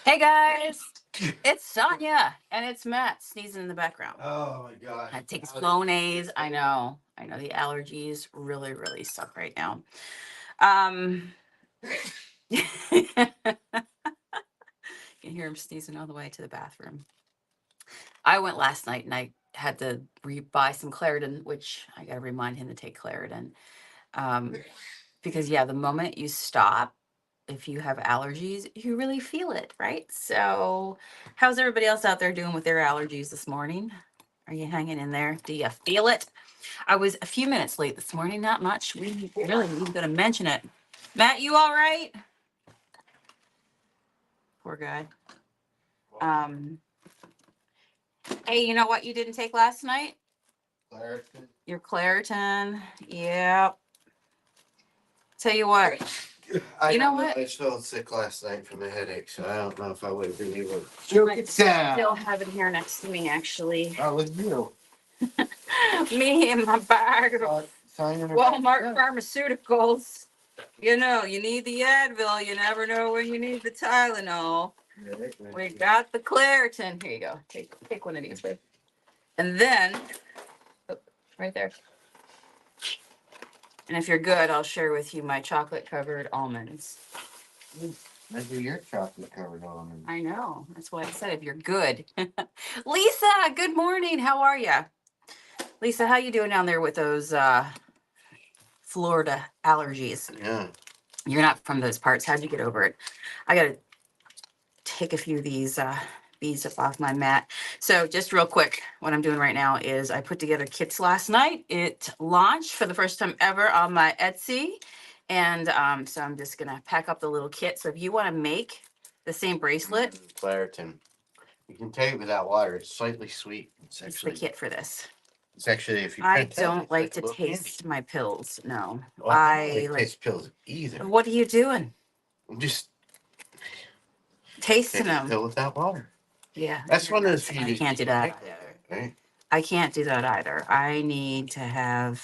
Hey guys, it's Sonia and it's Matt sneezing in the background. Oh my gosh. I take Flonase. I know the allergies really suck right now. Um, you can hear him sneezing all the way to the bathroom. I went last night and I had to buy some Claritin, which I got to remind him to take Claritin. Um, because yeah, the moment you stop, if you have allergies, you really feel it, right? So, how's everybody else out there doing with their allergies this morning? Are you hanging in there? Do you feel it? I was a few minutes late this morning, not much. We really need to mention it. Matt, you all right? Poor guy. Um, hey, you know what you didn't take last night? Claritin. Your Claritin. Yep. Tell you what. I You know don't what? I felt sick last night from a headache, so I don't know if I would have been able to You choke might it down. still have it here next to me, actually. Oh, with you. Me and my bag of Signing her Walmart back. pharmaceuticals. You know, you need the Advil. You never know when you need the Tylenol. We got the Claritin. Here you go. Take one of these, babe. And then, oh, right there. And if you're good, I'll share with you my chocolate-covered almonds. I do your chocolate covered almonds. I know. That's why I said if you're good. Lisa, good morning. How are you? Lisa, how you doing down there with those Florida allergies? Yeah. You're not from those parts. How'd you get over it? I got to take a few of these beads up off my mat. So just real quick, what I'm doing right now is I put together kits last night. It launched for the first time ever on my Etsy. And so I'm just going to pack up the little kit. So if you want to make the same bracelet. Claritin. You can take it without water. It's slightly sweet. It's the kit for this. It's actually, if you I print don't like to taste my pills. No. I don't taste pills either. What are you doing? I'm just Tasting taking a them. pill without water. Yeah. That's one of those few. I can't do that. Right? I can't do that either. I need to have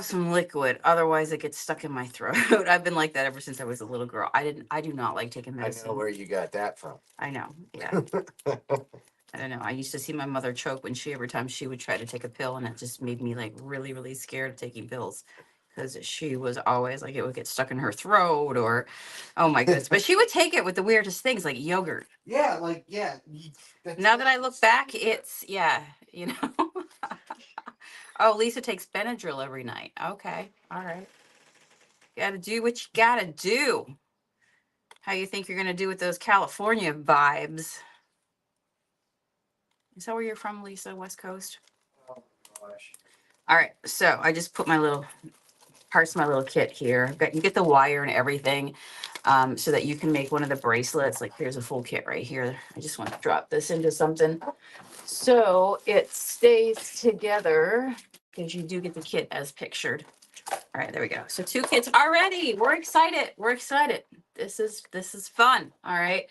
some liquid. Otherwise it gets stuck in my throat. I've been like that ever since I was a little girl. I do not like taking medicine. I know where you got that from. I know. Yeah. I don't know. I used to see my mother choke when every time she would try to take a pill, and it just made me like really scared of taking pills. Because she was always like, it would get stuck in her throat, or oh my goodness. But she would take it with the weirdest things like yogurt. Yeah. Now that I look back, it's, yeah, you know. Oh, Lisa takes Benadryl every night. Okay. All right. You gotta do what you gotta do. How you think you're gonna do with those California vibes? Is that where you're from, Lisa? West Coast? Oh gosh. All right. So I just put my little parts of my little kit here. You get the wire and everything, so that you can make one of the bracelets. Like here's a full kit right here. I just want to drop this into something so it stays together, because you do get the kit as pictured. All right, there we go. So 2 kits already. We're excited. This is fun. All right,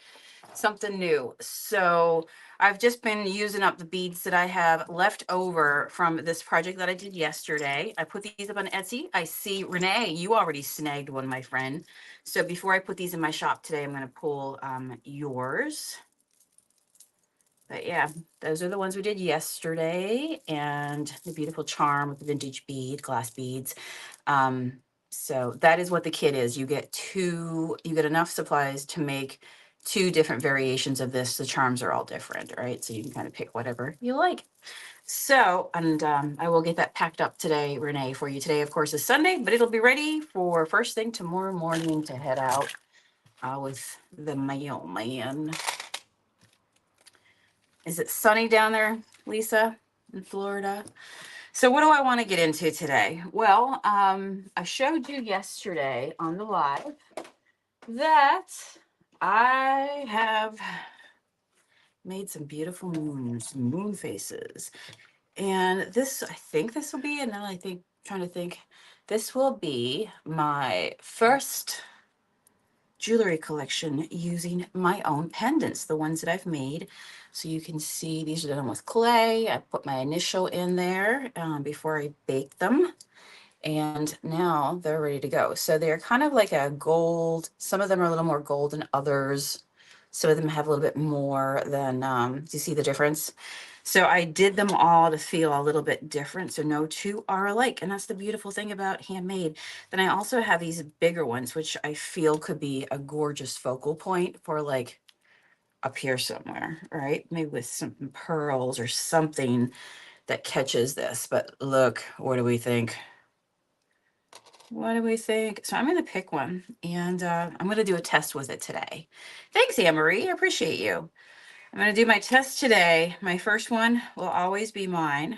something new. So I've just been using up the beads that I have left over from this project that I did yesterday. I put these up on Etsy. I see Renee, you already snagged one, my friend. So before I put these in my shop today, I'm going to pull yours. But yeah, those are the ones we did yesterday, and the beautiful charm with the vintage bead, glass beads. So that is what the kit is. You get enough supplies to make 2 different variations of this. The charms are all different, right? So you can kind of pick whatever you like. So, and I will get that packed up today, Renee, for you. Today, of course, is Sunday, but it'll be ready for first thing tomorrow morning to head out with the mailman. Is it sunny down there, Lisa, in Florida? So what do I want to get into today? Well, I showed you yesterday on the live that I have made some beautiful moon faces. And this, I think this will be, and now trying to think, this will be my first jewelry collection using my own pendants, the ones that I've made. So you can see these are done with clay. I put my initial in there before I bake them. And now they're ready to go. So they're kind of like a gold. Some of them are a little more gold than others. Some of them have a little bit more than, do you see the difference? So I did them all to feel a little bit different. So no two are alike. And that's the beautiful thing about handmade. Then I also have these bigger ones, which I feel could be a gorgeous focal point for like up here somewhere, right? Maybe with some pearls or something that catches this. But look, what do we think? What do we think? So I'm going to pick one and I'm going to do a test with it today. Thanks, Anne-Marie. I appreciate you. I'm going to do my test today. My first one will always be mine.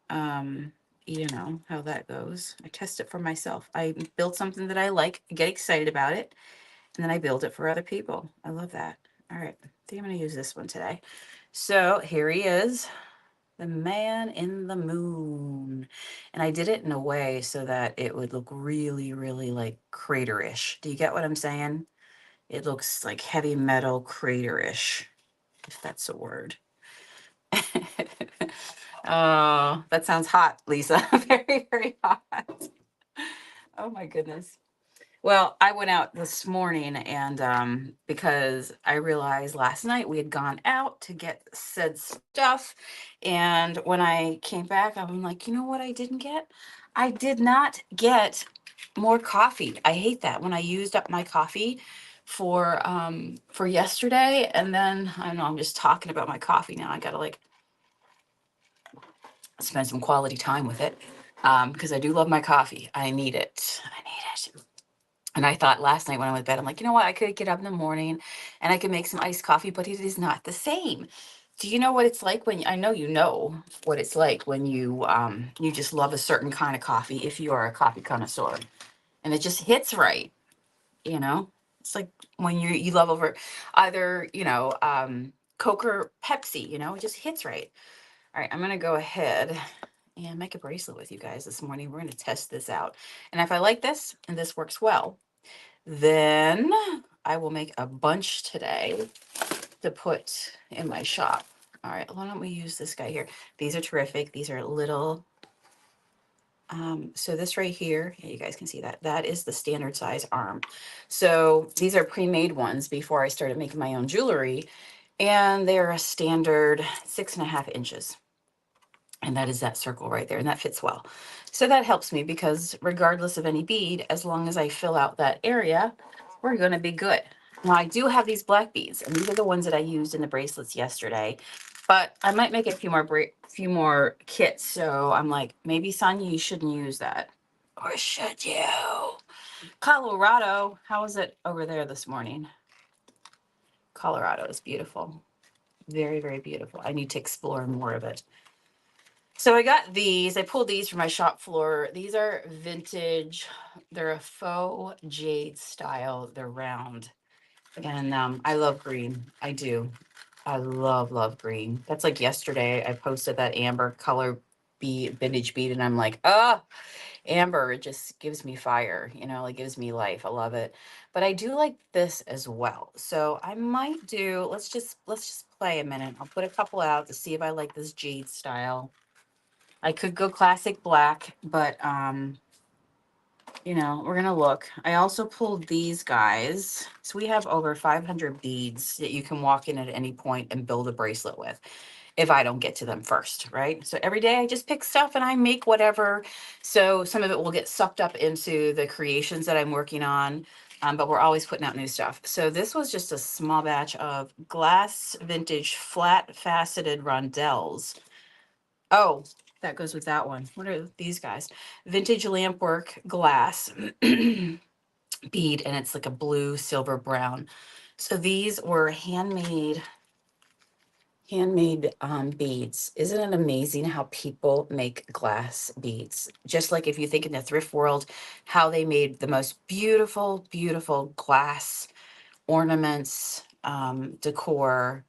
You know how that goes. I test it for myself. I build something that I like, get excited about it, and then I build it for other people. I love that. All right, I think I'm going to use this one today. So here he is. The Man in the Moon. And I did it in a way so that it would look really, really like crater-ish. Do you get what I'm saying? It looks like heavy metal crater-ish, if that's a word. Oh, that sounds hot, Lisa. Very, very hot. Oh my goodness. Well, I went out this morning and because I realized last night we had gone out to get said stuff. And when I came back, I'm like, you know what I didn't get? I did not get more coffee. I hate that when I used up my coffee for yesterday. And then I don't know, I'm just talking about my coffee now. I gotta like spend some quality time with it. Because I do love my coffee. I need it. I need it. And I thought last night when I went to bed, I'm like, you know what? I could get up in the morning and I could make some iced coffee, but it is not the same. Do you know what it's like when I know you know what it's like when you just love a certain kind of coffee if you are a coffee connoisseur and it just hits right, you know? It's like when you love over either, Coke or Pepsi, it just hits right. All right, I'm gonna go ahead and make a bracelet with you guys this morning. We're gonna test this out. And if I like this and this works well, then I will make a bunch today to put in my shop. All right, why don't we use this guy here? These are terrific. These are little, so this right here, yeah, you guys can see that. That is the standard size arm. So these are pre-made ones before I started making my own jewelry. And they're a standard 6.5 inches. And that is that circle right there, and that fits well. So that helps me because regardless of any bead, as long as I fill out that area, we're gonna be good. Now I do have these black beads, and these are the ones that I used in the bracelets yesterday, but I might make a few more kits. So I'm like, maybe Sonia, you shouldn't use that. Or should you? Colorado, how is it over there this morning? Colorado is beautiful. Very, very beautiful. I need to explore more of it. So I got these. I pulled these from my shop floor. These are vintage. They're a faux jade style. They're round. And I love green. I do. I love green. That's like yesterday. I posted that amber color bead, vintage bead, and I'm like, oh, amber, it just gives me fire, it gives me life. I love it. But I do like this as well. So I might do, let's just play a minute. I'll put a couple out to see if I like this jade style. I could go classic black, but we're gonna look. I also pulled these guys. So we have over 500 beads that you can walk in at any point and build a bracelet with if I don't get to them first, right? So every day I just pick stuff and I make whatever. So some of it will get sucked up into the creations that I'm working on. But we're always putting out new stuff. So this was just a small batch of glass vintage flat faceted rondelles. Oh, that goes with that one. What are these guys? Vintage lampwork glass bead, and it's like a blue, silver, brown. So these were handmade beads. Isn't it amazing how people make glass beads? Just like if you think in the thrift world, how they made the most beautiful, beautiful glass ornaments, decor,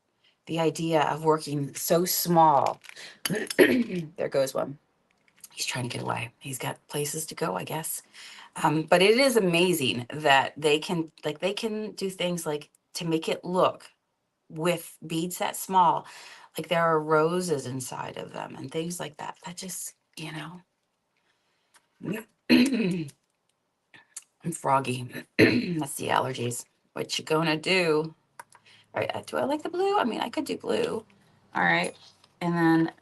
the idea of working so small. There goes one. He's trying to get away. He's got places to go, I guess. But it is amazing that they can do things like to make it look with beads that small, like there are roses inside of them and things like that. That just, I'm froggy. That's the allergies. What you gonna do? All right, do I like the blue? I mean, I could do blue. All right, and then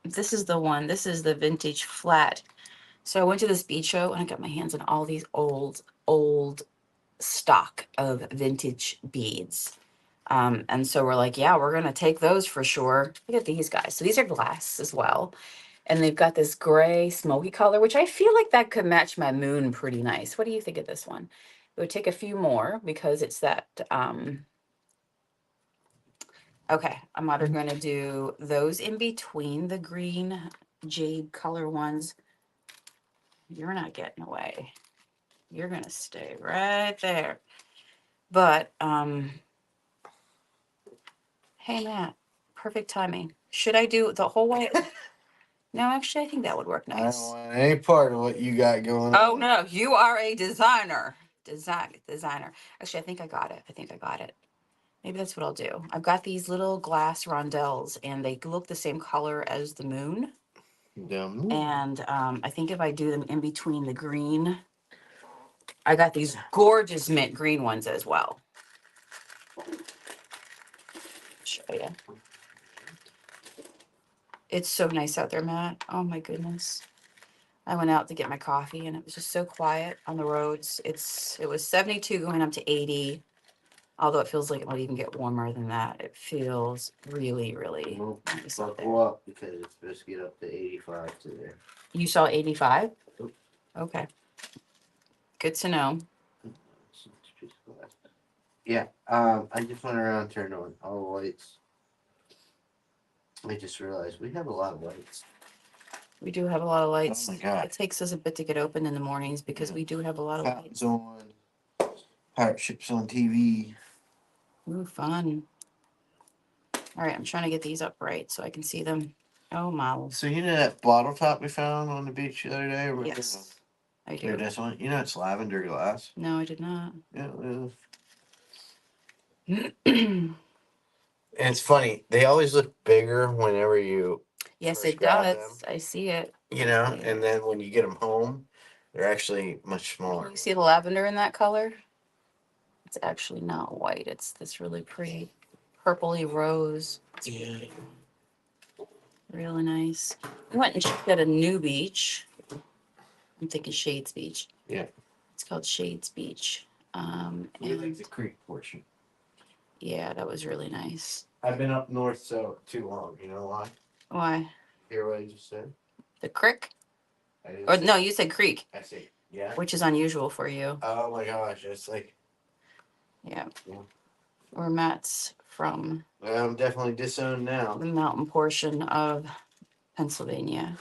this is the one. This is the vintage flat. So I went to this bead show and I got my hands on all these old stock of vintage beads. And so we're like, yeah, we're gonna take those for sure. Look at these guys. So these are glass as well. And they've got this gray smoky color, which I feel like that could match my moon pretty nice. What do you think of this one? It would take a few more because it's that, okay, I'm either going to do those in between the green jade color ones. You're not getting away. You're going to stay right there. But, hey, Matt, perfect timing. Should I do the whole way? No, actually, I think that would work I don't nice. want any part of what you got going on. Oh, no, you are a designer. Designer. Actually, I think I got it. Maybe that's what I'll do. I've got these little glass rondelles, and they look the same color as the moon. And I think if I do them in between the green, I got these gorgeous mint green ones as well. Show you. It's so nice out there, Matt. Oh my goodness. I went out to get my coffee and it was just so quiet on the roads. It was 72 going up to 80. Although it feels like it might even get warmer than that. It feels really, really nice out there. Buckle up because it's supposed to get up to 85 today. You saw 85? Okay. Good to know. Yeah, I just went around and turned on all the lights. I just realized we have a lot of lights. We do have a lot of lights. Oh my God. It takes us a bit to get open in the mornings because we do have a lot of lights. On. Pirate ships on TV. Ooh, fun. All right, I'm trying to get these up right so I can see them. Oh, my. So you know that bottle top we found on the beach the other day? Yes, I Here, do. this one. You know it's lavender glass. No, I did not. Yeah, and it's funny. They always look bigger whenever you. Yes, first it grab does. them, I see it. you know, and then when you get them home, they're actually much smaller. Can you see the lavender in that color? It's actually not white. It's this really pretty purpley rose. It's Yeah. really nice. We went and checked out a new beach. I'm thinking Shades Beach. Yeah. It's called Shades Beach. We like the creek portion. Yeah, that was really nice. I've been up north so too long. You know why? Why? Hear what I just said? The crick? I didn't Or say, no, you said creek, I say yeah. which is unusual for you. Oh my gosh, it's like. Yeah. Yeah. Where Matt's from. I'm definitely disowned now. The mountain portion of Pennsylvania.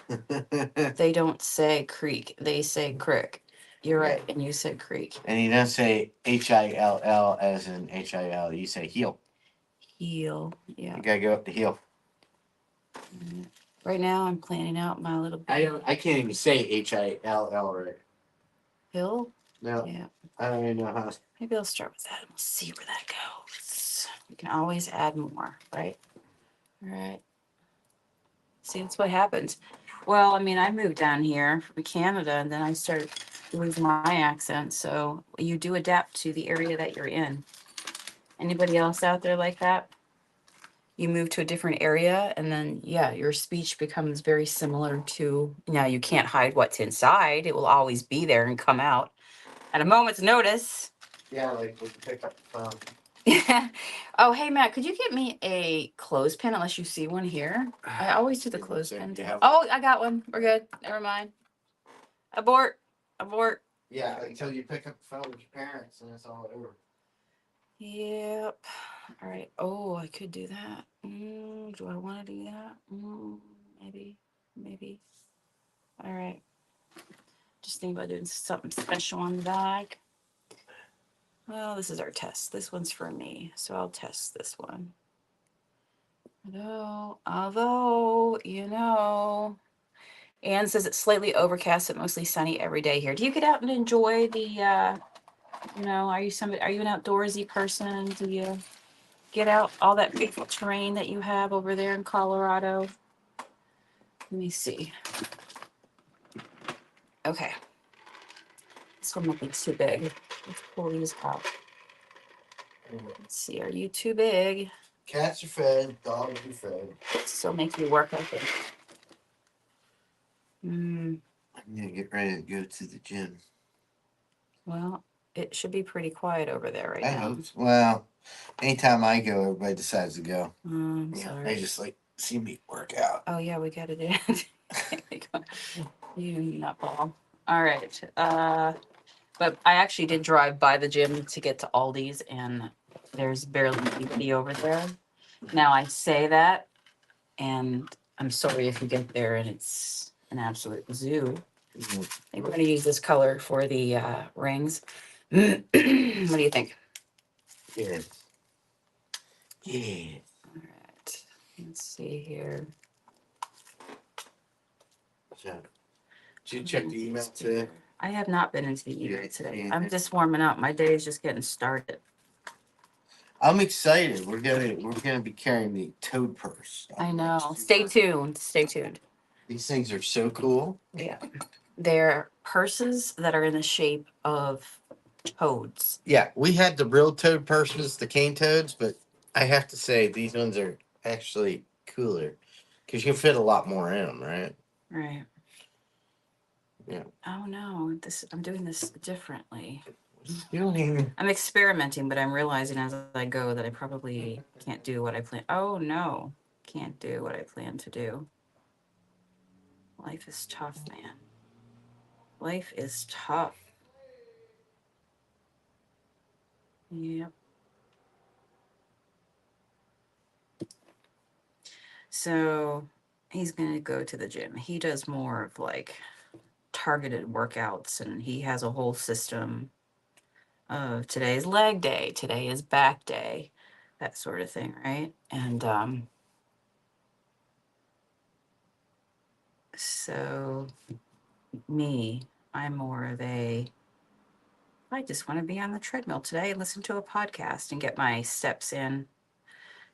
They don't say creek, they say crick. You're right, and you said creek. And you don't say Hill as in HIL. You say heel. Heel, yeah. You gotta go up the hill. Right now, I'm planning out my little I can't even say HILL right. hill. No, Yeah, I don't even know how. maybe I'll start with that and we'll see where that goes. You can always add more, right? All right. See, that's what happens. Well, I mean, I moved down here from Canada and then I started losing my accent. So you do adapt to the area that you're in. Anybody else out there like that? You move to a different area and then, yeah, your speech becomes very similar to, now you can't hide what's inside. It will always be there and come out at a moment's notice. Yeah, like we can pick up the phone. Oh, hey, Matt, could you get me a clothespin unless you see one here? I always do the clothespin. Oh, I got one. We're good. Never mind. Abort. Yeah, until you pick up the phone with your parents and it's all over. Yep. All right. Oh, I could do that. Do I want to do that? Maybe. All right. Just think about doing something special on the bag. Well, this is our test. This one's for me, so I'll test this one. Although, Anne says it's slightly overcast but mostly sunny every day here. Do you get out and enjoy the, are you an outdoorsy person? Do you get out all that beautiful terrain that you have over there in Colorado? Let me see. Okay. This one might be too big. Let's pull these out. Let's see. Are you too big? Cats are fed. Dogs are fed. Still make you work, I think. Hmm. I'm gonna get ready to go to the gym. Well, it should be pretty quiet over there right I now. hope. Well, anytime I go, everybody decides to go. I'm Yeah, sorry. they just like see me work out. Oh yeah, we gotta do it. You nutball. All right. But I actually did drive by the gym to get to Aldi's, and there's barely anybody over there. Now I say that, and I'm sorry if you get there and it's an absolute zoo. I think we're gonna use this color for the rings. What do you think? Yeah. Yeah. All right. Let's see here. So, did you check the email today? I have not been into the email Yeah, today. yeah. I'm just warming up. My day is just getting started. I'm excited. We're gonna be carrying the toad purse. I know. Stay tuned. Stay tuned. These things are so cool. Yeah. They're purses that are in the shape of toads. Yeah, we had the real toad purses, the cane toads, but I have to say these ones are actually cooler because you can fit a lot more in them, right? Right. Yeah. Oh no, I'm doing this differently. Doing. I'm experimenting, but I'm realizing as I go that I probably can't do what I plan. Oh no, can't do what I plan to do. Life is tough, man. Life is tough. Yep. So he's gonna go to the gym. He does more of like targeted workouts, and he has a whole system of today is leg day, today is back day, that sort of thing, right? And so me, I'm more of a I just want to be on the treadmill today and listen to a podcast and get my steps in.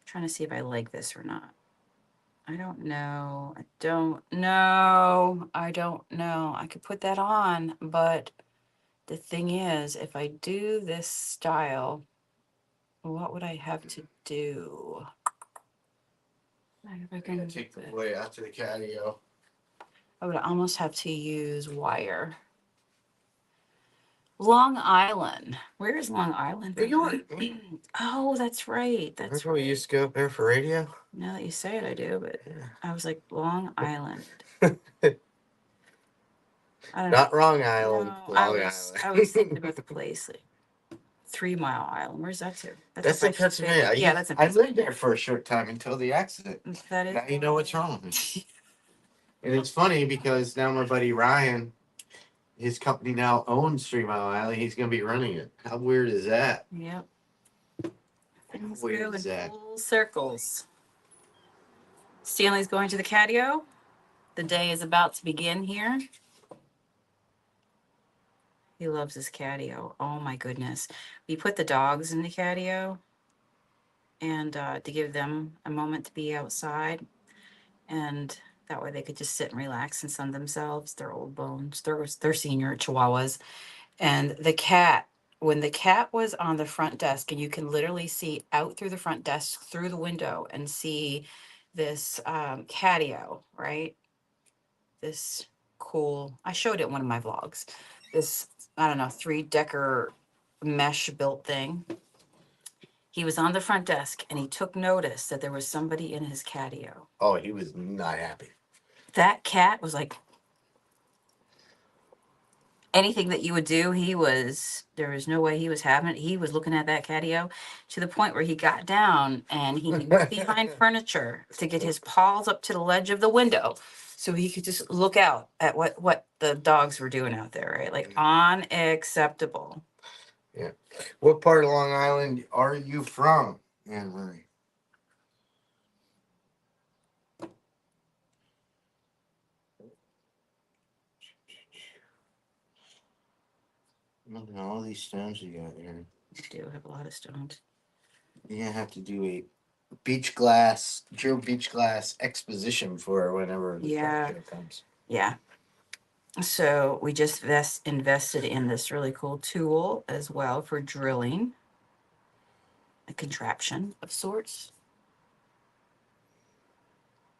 Trying to see if I like this or not. I don't know. I don't know. I don't know. I could put that on, but the thing is, if I do this style, what would I have to do? If I can Take the boy out to the catio. I would almost have to use wire. Long Island. Where is Long Island? New York. Oh, that's right. That's Remember we used to go up there for radio? Now that you say it, I do, but I was like, Long Island. I don't know. Not wrong island. No, Long I was thinking about the place, like 3 Mile Island. Where's that to? That's up in by Pennsylvania. Philly. Yeah, that's in I Pennsylvania. lived there for a short time until the accident. That is. Now you know what's wrong with me. And it's funny because now my buddy Ryan, his company now owns 3 Mile Island. He's going to be running it. How weird is that? Yep. Things weird go is in that? full circles. Stanley's going to the catio. The day is about to begin here. He loves his catio. Oh my goodness. We put the dogs in the catio and to give them a moment to be outside. And that way they could just sit and relax and sun themselves. They're old bones. They're senior chihuahuas. And the cat, when the cat was on the front desk, and you can literally see out through the front desk through the window and see this catio, right? This cool, I showed it in one of my vlogs. This, I don't know, 3-decker mesh built thing. He was on the front desk and he took notice that there was somebody in his catio. Oh, he was not happy. That cat was like anything that you would do, there was no way he was having it. He was looking at that catio to the point where he got down and he moved behind furniture to get his paws up to the ledge of the window so he could just look out at what the dogs were doing out there, right? Like unacceptable. Yeah. What part of Long Island are you from, Anne Marie? Look at all these stones you got here. I do have a lot of stones. You're going to have to do a Joe Beach Glass exposition for whenever the Yeah. show comes. Yeah. So we just invested in this really cool tool as well for drilling, a contraption of sorts.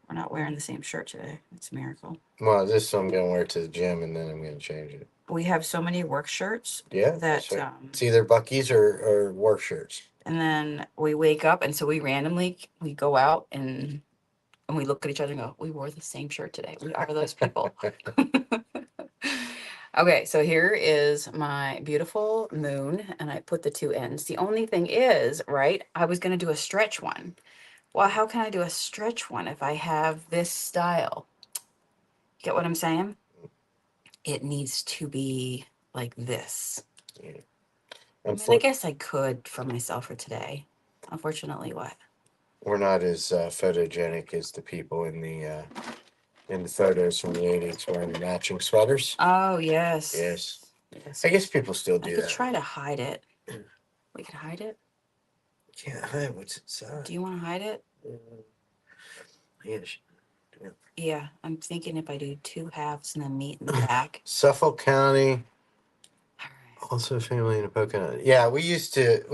We're not wearing the same shirt today. It's a miracle. Well, this I'm gonna wear to the gym, and then I'm gonna change it. We have so many work shirts Yeah, that, it's either Bucky's or work shirts. and then we wake up, and so we randomly we go out and we look at each other and go, we wore the same shirt today. We are those people. Okay, so here is my beautiful moon, and I put the two ends. The only thing is, right, I was going to do a stretch one. Well, how can I do a stretch one if I have this style? Get what I'm saying? It needs to be like this. Yeah. I mean, I guess I could for myself for today. Unfortunately, what? We're not as photogenic as the people in the photos from the 80s wearing matching sweaters. Oh, yes. Yes. Yes. I guess people still I do could that. try to hide it. We could hide it. Can't hide what's inside. Do you want to hide it? Yes. Yeah, I'm thinking if I do two halves and then meet in the back. Suffolk County, All right. also family in a Pocono. Yeah, we used to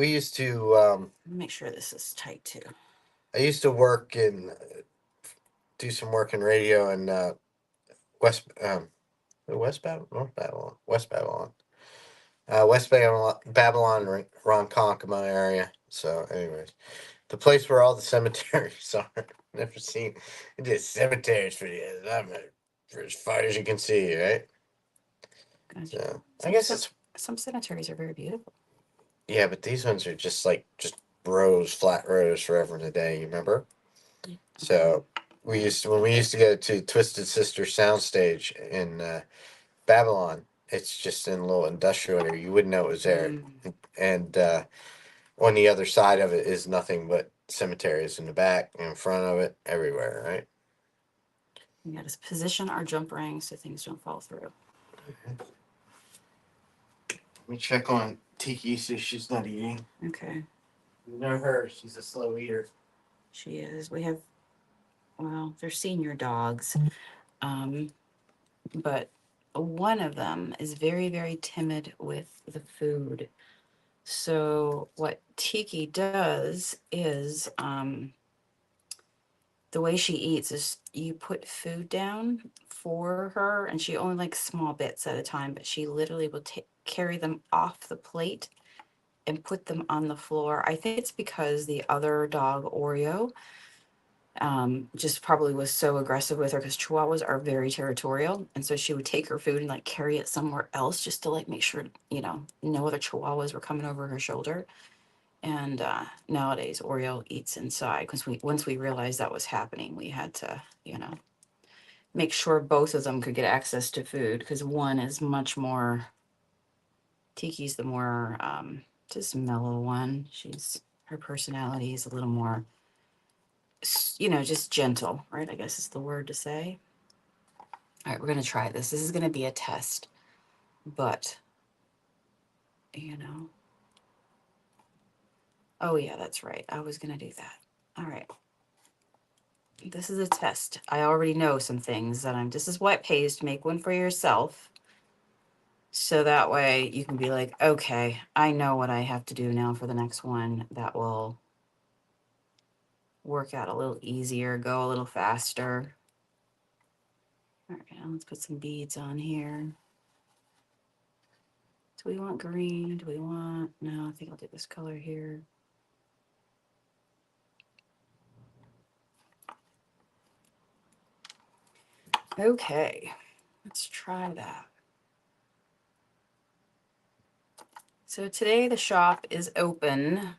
Make sure this is tight too. I used to work in do some work in radio in West West Babylon, North Babylon, West Babylon. West Babylon, Ronkonkoma area. So, anyways, the place where all the cemeteries are. Never seen. It did cemeteries for you. I'm for as far as you can see, right? Gotcha. So, I guess it's Some cemeteries are very beautiful. yeah, but these ones are just rows, flat rows forever and a day. You remember? So when we used to go to Twisted Sister Soundstage in Babylon. It's just in a little industrial area. You wouldn't know it was there. And on the other side of it is nothing but cemeteries in the back, in front of it, everywhere, right? We got to position our jump ring so things don't fall through. Let me check on Tiki, see if she's not eating. Okay. You know her, she's a slow eater. She is. We have, well, they're senior dogs. But one of them is very, very timid with the food. So what Tiki does is, the way she eats is you put food down for her, and she only likes small bits at a time, but she literally will carry them off the plate and put them on the floor. I think it's because the other dog, Oreo, just probably was so aggressive with her, because Chihuahuas are very territorial, and so she would take her food and like carry it somewhere else just to like make sure, you know, no other Chihuahuas were coming over her shoulder. And nowadays Oreo eats inside, because once we realized that was happening, we had to, you know, make sure both of them could get access to food, because one is much more, Tiki's the more just mellow one. Her personality is a little more, you know, just gentle, right? I guess is the word to say. All right, we're going to try this. This is going to be a test, but, you know, oh yeah, that's right. I was going to do that. All right. This is a test. I already know some things that this is what it pays to make one for yourself. So that way you can be like, okay, I know what I have to do now for the next one that will work out a little easier, go a little faster. All right, now let's put some beads on here. Do we want green? No, I think I'll do this color here. Okay, let's try that. So today the shop is open.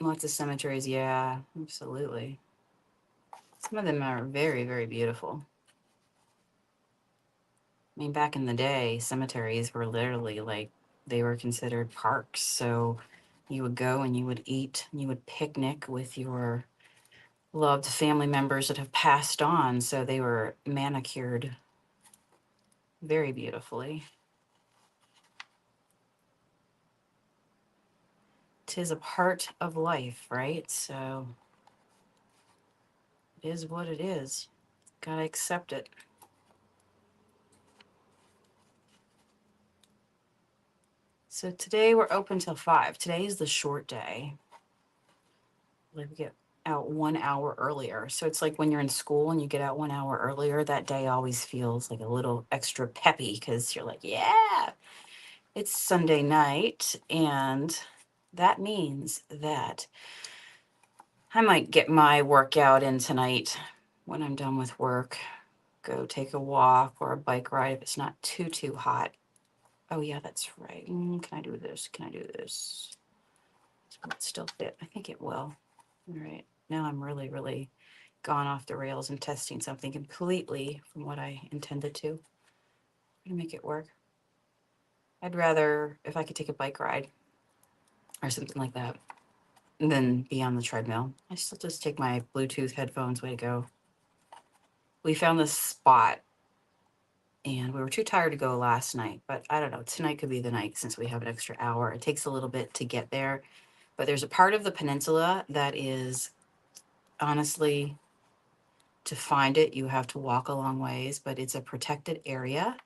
Lots of cemeteries, yeah, absolutely. Some of them are very, very beautiful. I mean, back in the day, cemeteries were literally like, they were considered parks. So you would go and you would eat, and you would picnic with your loved family members that have passed on. So they were manicured very beautifully. 'Tis a part of life, right? So is what it is. Gotta accept it. So today we're open till 5. Today is the short day. Like we get out 1 hour earlier. So it's like when you're in school and you get out 1 hour earlier, that day always feels like a little extra peppy because you're like, yeah, it's Sunday night. And that means that I might get my workout in tonight when I'm done with work. Go take a walk or a bike ride if it's not too hot. Oh yeah, that's right. Can I do this? Can I do this? Will it still fit? I think it will. All right. Now I'm really gone off the rails and testing something completely from what I intended to. I'm gonna make it work. I'd rather if I could take a bike ride or something like that than be on the treadmill. I still just take my Bluetooth headphones. Way to go. We found this spot and we were too tired to go last night, but I don't know. Tonight could be the night since we have an extra hour. It takes a little bit to get there, but there's a part of the peninsula that is honestly, to find it, you have to walk a long ways, but it's a protected area.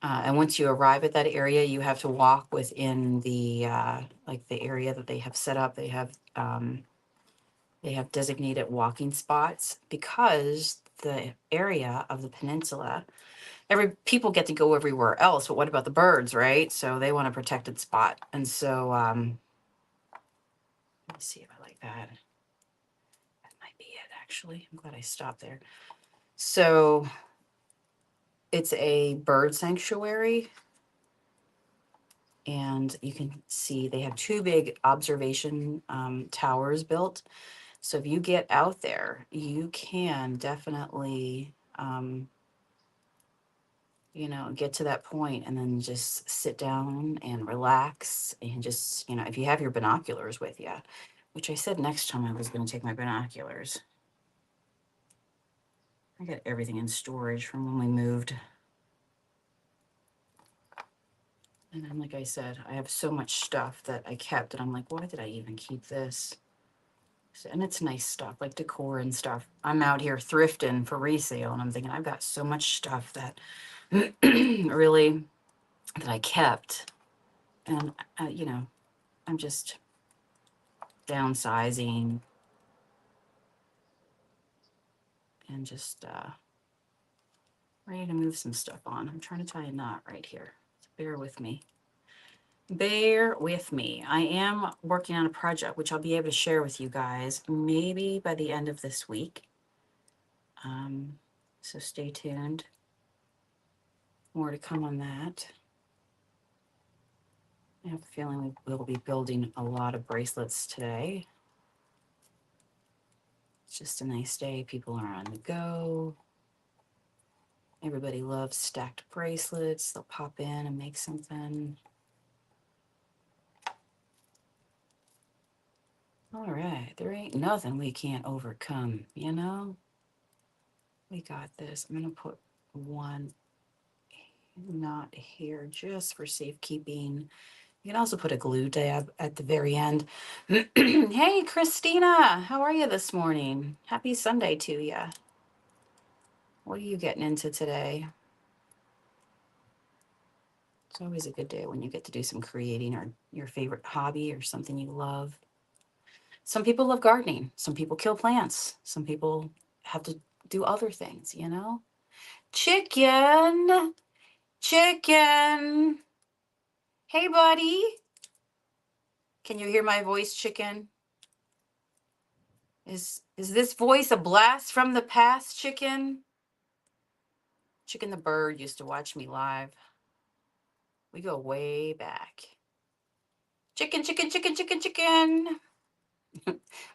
And once you arrive at that area, you have to walk within the like the area that they have set up. They have designated walking spots because the area of the peninsula, people get to go everywhere else, but what about the birds, right? So they want a protected spot. And so let me see if I like that. That might be it, actually. I'm glad I stopped there. So it's a bird sanctuary. And you can see they have 2 big observation towers built. So if you get out there, you can definitely, get to that point and then just sit down and relax and just, if you have your binoculars with you, which I said next time I was going to take my binoculars. I got everything in storage from when we moved. And then, like I said, I have so much stuff that I kept that I'm like, why did I even keep this? And it's nice stuff, like decor and stuff. I'm out here thrifting for resale, and I'm thinking I've got so much stuff that really that I kept. And, I'm just downsizing and just ready to move some stuff on. I'm trying to tie a knot right here. So bear with me. Bear with me. I am working on a project which I'll be able to share with you guys maybe by the end of this week. So stay tuned. More to come on that. I have a feeling we will be building a lot of bracelets today. It's just a nice day. People are on the go. Everybody loves stacked bracelets. They'll pop in and make something. All right, there ain't nothing we can't overcome, you know? We got this. I'm gonna put one knot here just for safekeeping. You can also put a glue dab at the very end. Hey, Christina, how are you this morning? Happy Sunday to you. What are you getting into today? It's always a good day when you get to do some creating or your favorite hobby or something you love. Some people love gardening. Some people kill plants. Some people have to do other things, you know? Chicken! Chicken! Hey, buddy! Can you hear my voice, chicken? Is this voice a blast from the past, chicken? Chicken the bird used to watch me live. We go way back. Chicken, chicken, chicken, chicken, chicken.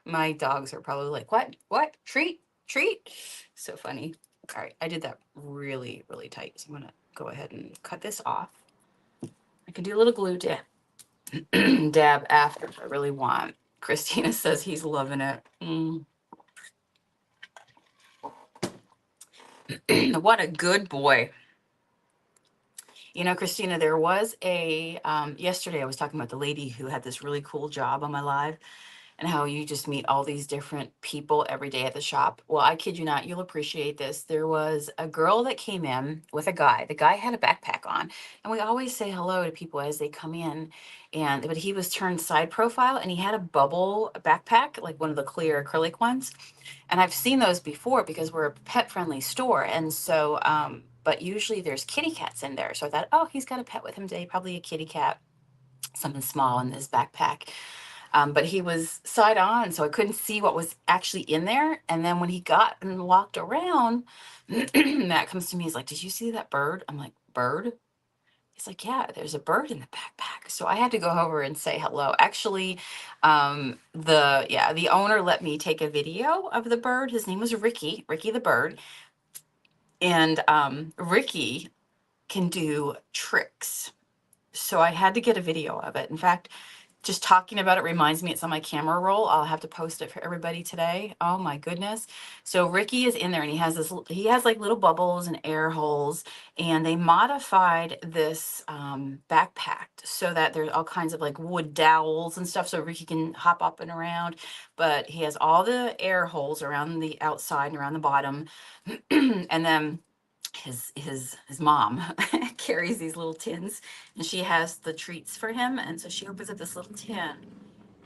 My dogs are probably like, what? Treat? So funny. All right, I did that really tight. So I'm gonna go ahead and cut this off. I can do a little glue dab after if I really want. Christina says he's loving it. What a good boy. You know, Christina, there was yesterday I was talking about the lady who had this really cool job on my live. and how you just meet all these different people every day at the shop. Well, I kid you not, you'll appreciate this. There was a girl that came in with a guy. The guy had a backpack on, and we always say hello to people as they come in. And but he was turned side profile, and he had a bubble backpack, like one of the clear acrylic ones. And I've seen those before because we're a pet friendly store. And so, but usually there's kitty cats in there. So I thought, oh, he's got a pet with him today, probably a kitty cat, something small in this backpack. But he was side on, so I couldn't see what was actually in there. And then when he got and walked around, Matt comes to me, he's like, "Did you see that bird?" I'm like, "Bird?" He's like, "Yeah, there's a bird in the backpack." So I had to go over and say hello. Actually, the owner let me take a video of the bird. His name was Ricky, Ricky the bird, and Ricky can do tricks. So I had to get a video of it. In fact, just talking about it reminds me it's on my camera roll. I'll have to post it for everybody today. Oh my goodness. So Ricky is in there, and he has like little bubbles and air holes, and they modified this backpack so that there's all kinds of like wood dowels and stuff so Ricky can hop up and around. But he has all the air holes around the outside and around the bottom. And then his mom carries these little tins, and she has the treats for him. And so she opens up this little tin,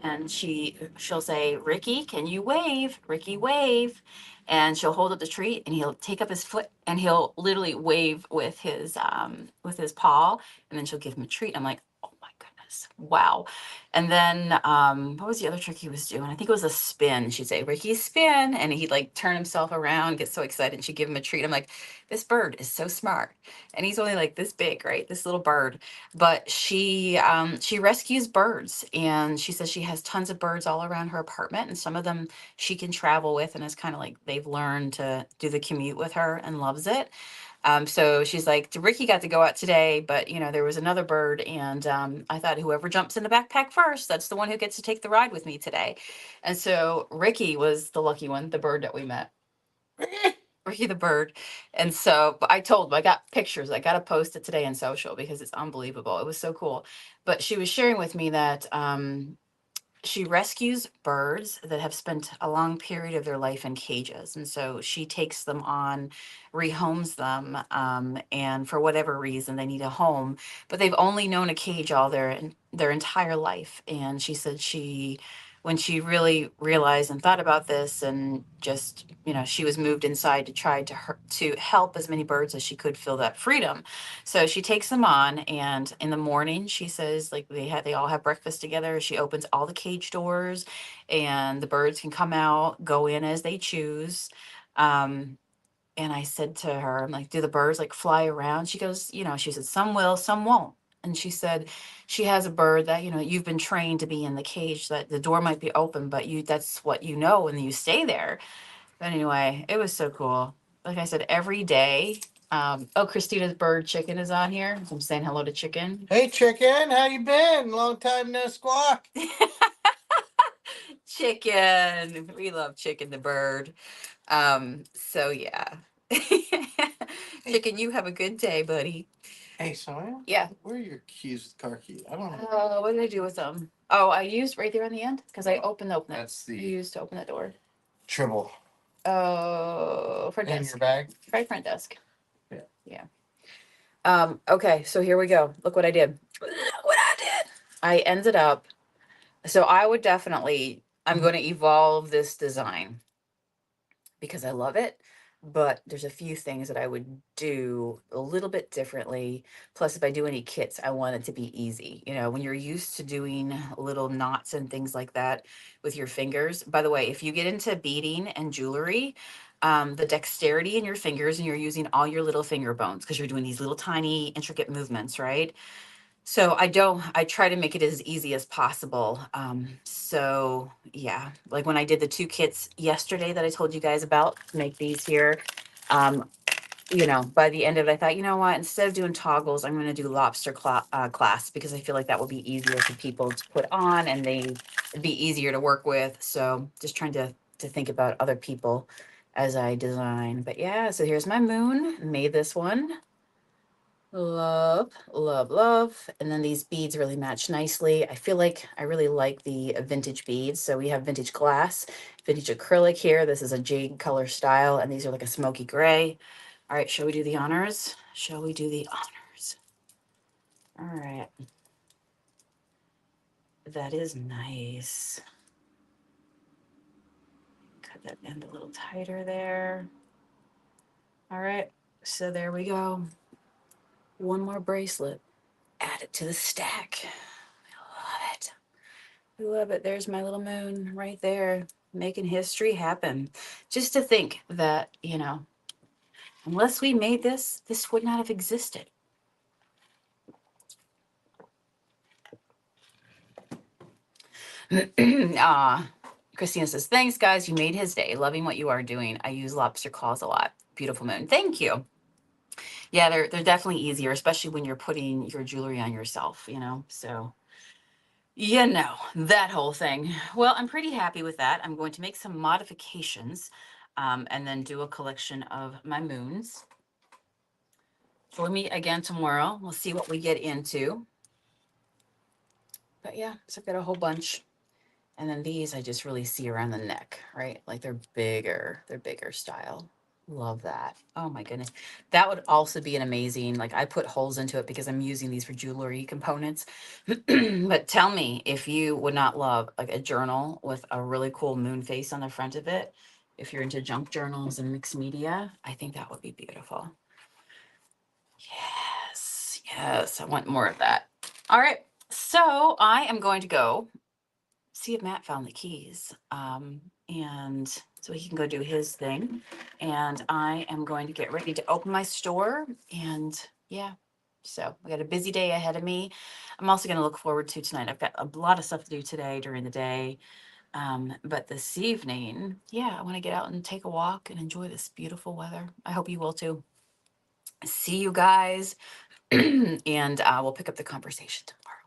and she'll say, "Ricky, can you wave? Ricky, wave." And she'll hold up the treat, and he'll take up his foot, and he'll literally wave with his paw, and then she'll give him a treat. I'm like, oh my goodness, wow. And then what was the other trick he was doing? I think it was a spin. She'd say, "Ricky, spin," and he'd like turn himself around, get so excited, and she'd give him a treat. I'm like, this bird is so smart. And he's only like this big, right? This little bird. But she rescues birds, and she says she has tons of birds all around her apartment, and some of them she can travel with, and it's kind of like they've learned to do the commute with her and loves it. So she's like, Ricky got to go out today, but there was another bird, and I thought whoever jumps in the backpack first, that's the one who gets to take the ride with me today. And so Ricky was the lucky one, the bird that we met. Ricky the bird. And so but I told him, I got pictures. I got to post it today in social because it's unbelievable. It was so cool. But she was sharing with me that she rescues birds that have spent a long period of their life in cages. And so she takes them on, rehomes them, and for whatever reason, they need a home, but they've only known a cage all their entire life. And she said when she really realized and thought about this, and just she was moved inside to try to help as many birds as she could feel that freedom. So she takes them on, and in the morning, she says, like, they all have breakfast together. She opens all the cage doors, and the birds can come out, go in as they choose. And I said to her, I'm like, "Do the birds like fly around?" She goes, she said, "Some will, some won't." And she said she has a bird that, you've been trained to be in the cage, that the door might be open, but that's what and you stay there. But anyway, it was so cool. Like I said, every day. Oh, Christina's bird Chicken is on here. So I'm saying hello to Chicken. Hey, Chicken, how you been? Long time no squawk. Chicken. We love Chicken the bird. So yeah. Chicken, you have a good day, buddy. Hey, Sonia. Yeah. Where are your keys, car keys? I don't know. What did I do with them? Oh, I used right there on the end because I opened it. That's I the used to open that door. Tribble Oh, front in desk. your bag. Right front desk. Yeah. Yeah. Okay, so here we go. Look what I did. Look what I did. I ended up, so I'm going to evolve this design because I love it, but there's a few things that I would do a little bit differently. Plus, if I do any kits, I want it to be easy. When you're used to doing little knots and things like that with your fingers. By the way, if you get into beading and jewelry, the dexterity in your fingers, and you're using all your little finger bones because you're doing these little tiny intricate movements, right? So I try to make it as easy as possible. So yeah, like when I did the 2 kits yesterday that I told you guys about, to make these here, by the end of it, I thought, you know what, instead of doing toggles, I'm going to do lobster clasp, because I feel like that will be easier for people to put on, and it'd be easier to work with. So just trying to think about other people as I design. But yeah, so here's my moon. Made this one. Love, love, love. And then these beads really match nicely. I feel like I really like the vintage beads. So we have vintage glass, vintage acrylic here. This is a jade color style, and these are like a smoky gray. All right, shall we do the honors? Shall we do the honors? All right. That is nice. Cut that end a little tighter there. All right, so there we go. One more bracelet. Add it to the stack. I love it. I love it. There's my little moon right there, making history happen. Just to think that, you know, unless we made this, this would not have existed. Christina says, thanks, guys. You made his day. Loving what you are doing. I use lobster claws a lot. Beautiful moon. Thank you. Yeah, they're definitely easier, especially when you're putting your jewelry on yourself, you know, so you know, that whole thing. Well, I'm pretty happy with that. I'm going to make some modifications and then do a collection of my moons. Join me again tomorrow. We'll see what we get into. But yeah, so I've got a whole bunch. And then these I just really see around the neck, right? Like they're bigger style. Love that. Oh my goodness. That would also be an amazing, like I put holes into it because I'm using these for jewelry components. But tell me if you would not love like a journal with a really cool moon face on the front of it. If you're into junk journals and mixed media, I think that would be beautiful. Yes, yes, I want more of that. All right, so I am going to go see if Matt found the keys. And so he can go do his thing. And I am going to get ready to open my store. And yeah, so I got a busy day ahead of me. I'm also going to look forward to tonight. I've got a lot of stuff to do today during the day. But this evening, yeah, I want to get out and take a walk and enjoy this beautiful weather. I hope you will too. See you guys. And we'll pick up the conversation tomorrow.